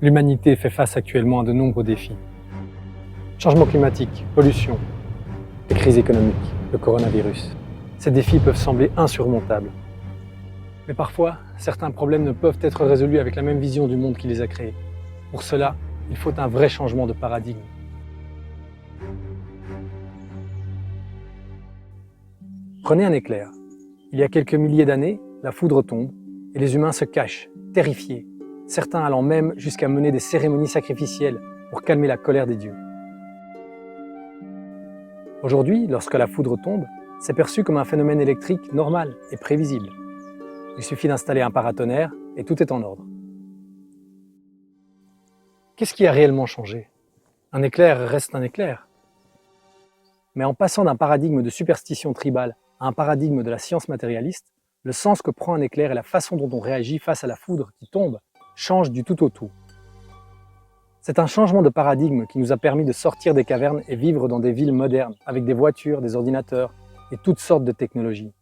L'humanité fait face actuellement à de nombreux défis. Changement climatique, pollution, les crises économiques, le coronavirus. Ces défis peuvent sembler insurmontables. Mais parfois, certains problèmes ne peuvent être résolus avec la même vision du monde qui les a créés. Pour cela, il faut un vrai changement de paradigme. Prenez un éclair. Il y a quelques milliers d'années, la foudre tombe et les humains se cachent, terrifiés, certains allant même jusqu'à mener des cérémonies sacrificielles pour calmer la colère des dieux. Aujourd'hui, lorsque la foudre tombe, c'est perçu comme un phénomène électrique normal et prévisible. Il suffit d'installer un paratonnerre et tout est en ordre. Qu'est-ce qui a réellement changé? Un éclair reste un éclair. Mais en passant d'un paradigme de superstition tribale à un paradigme de la science matérialiste, le sens que prend un éclair et la façon dont on réagit face à la foudre qui tombe change du tout au tout. C'est un changement de paradigme qui nous a permis de sortir des cavernes et vivre dans des villes modernes, avec des voitures, des ordinateurs et toutes sortes de technologies.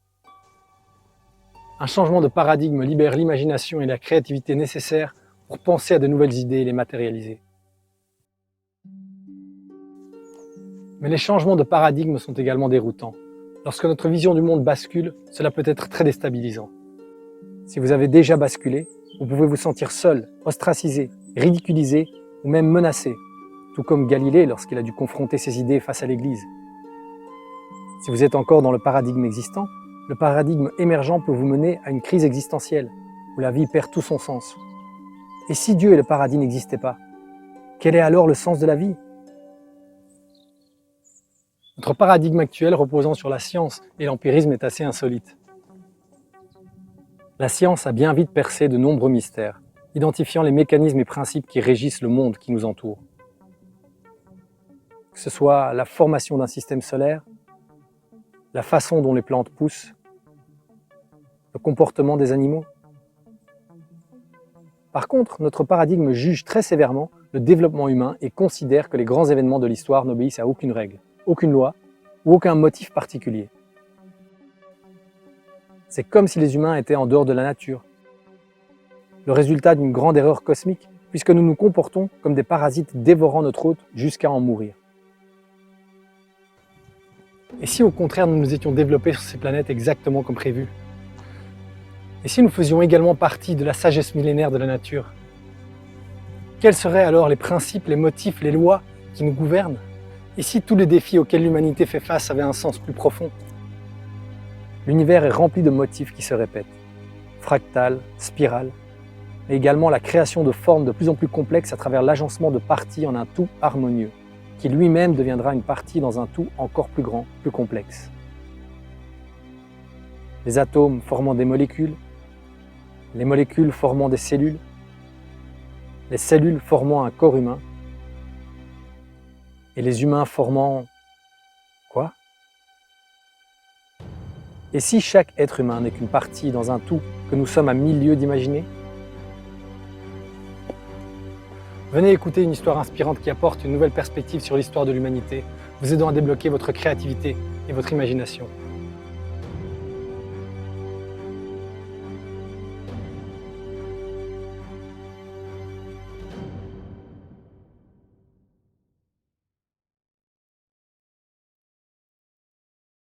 Un changement de paradigme libère l'imagination et la créativité nécessaires pour penser à de nouvelles idées et les matérialiser. Mais les changements de paradigme sont également déroutants. Lorsque notre vision du monde bascule, cela peut être très déstabilisant. Si vous avez déjà basculé, vous pouvez vous sentir seul, ostracisé, ridiculisé ou même menacé, tout comme Galilée lorsqu'il a dû confronter ses idées face à l'Église. Si vous êtes encore dans le paradigme existant, le paradigme émergent peut vous mener à une crise existentielle, où la vie perd tout son sens. Et si Dieu et le paradis n'existaient pas, quel est alors le sens de la vie? Notre paradigme actuel reposant sur la science et l'empirisme est assez insolite. La science a bien vite percé de nombreux mystères, identifiant les mécanismes et principes qui régissent le monde qui nous entoure. Que ce soit la formation d'un système solaire, la façon dont les plantes poussent, le comportement des animaux. Par contre, notre paradigme juge très sévèrement le développement humain et considère que les grands événements de l'histoire n'obéissent à aucune règle, aucune loi ou aucun motif particulier. C'est comme si les humains étaient en dehors de la nature, le résultat d'une grande erreur cosmique, puisque nous nous comportons comme des parasites dévorant notre hôte jusqu'à en mourir. Et si au contraire nous nous étions développés sur ces planètes exactement comme prévu? Et si nous faisions également partie de la sagesse millénaire de la nature? Quels seraient alors les principes, les motifs, les lois qui nous gouvernent? Et si tous les défis auxquels l'humanité fait face avaient un sens plus profond? L'univers est rempli de motifs qui se répètent, fractales, spirales, mais également la création de formes de plus en plus complexes à travers l'agencement de parties en un tout harmonieux, qui lui-même deviendra une partie dans un tout encore plus grand, plus complexe. Les atomes formant des molécules, les molécules formant des cellules, les cellules formant un corps humain, et les humains formant... quoi? Et si chaque être humain n'est qu'une partie dans un tout que nous sommes à 1000 lieues d'imaginer? Venez écouter une histoire inspirante qui apporte une nouvelle perspective sur l'histoire de l'humanité, vous aidant à débloquer votre créativité et votre imagination.